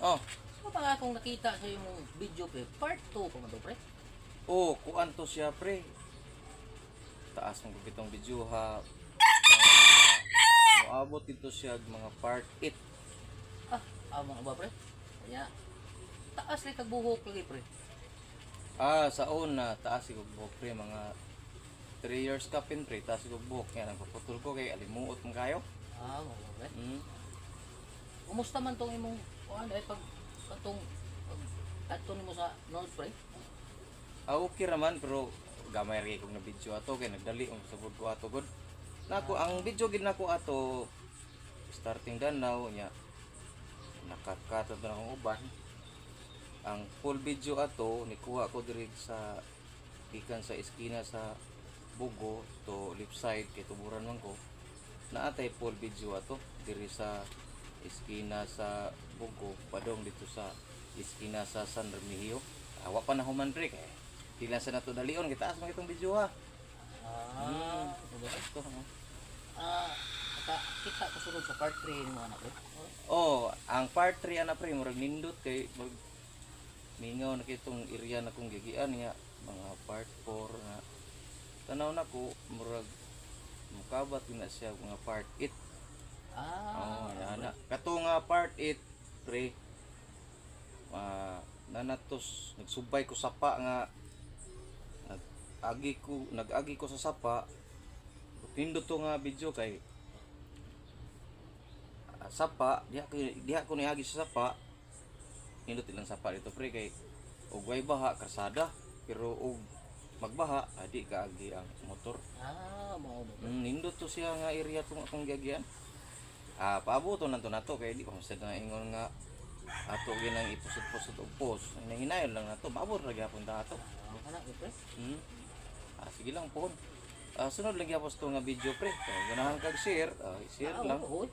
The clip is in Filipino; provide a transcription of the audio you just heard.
Oh, Ano pa akong nakita sa yung video pre, part 2 pa man to pre. oh, kuan to siya pre. Taas ng gupitong video ha. Moabot dito siya mga part 8. Ah, amo na ba pre? Kaya, taas rin kag buhok lagi pre. Sa una, taas sigog buhok pre, mga 3 years ka pin pre, taas sigog buhok. Kaya nagpaputol ko kay alimuot mo kayo. Amo ba pre? Hmm. Kumusta man tong imong kuan ay pag katong ato nimo sa nose pre? Okay raman pero gamay rin kong na video ato kay nagdali ang sabod ko ato god. Nako ang video gid nako ato starting danaw nya nakakata na akong uban. Ang full video ato nikuha ko diri sa ikan sa eskina sa Bugo to left side kay tuburan man ko. Naatay full video ato diri sa eskina sa Bugo padong dito sa eskina sa San Remigio. Awa pa na human break eh. Dilan sa nato dalion kita asma itong video ha. Ano ba? Ito, ha? Kita ko sunod sa part 3 nimo anak pre. Oh, ang part 3 ana pre murag nindot kay mag mingaw na kitong area na kong gigian nga mga part 4 na tanaw na ko murag mukabat na siya mga part 8. Oh, ana. Kato nga part 8 pre. Nanatos nagsubay ko sapa nga nag-agi ko sa sapa. Pindot to nga video kay sapa diha ko niagi sa sapa. Pindot ilang sapa dito pre kay ug way baha karsada pero ug magbaha adi ka agi ang motor. Mao ba? Nindot to siya nga area tong akong giagian. Paabuton nanto nato kay di pa sad na ingon nga ato ginang ipusot-pusot og post. Hinayon lang nato, maabot ra gyapon ta ato. Anak pre. Sige lang po. Sunod lang gyapon to nga video pre. Kay ganahan kag share, share lang. Oo.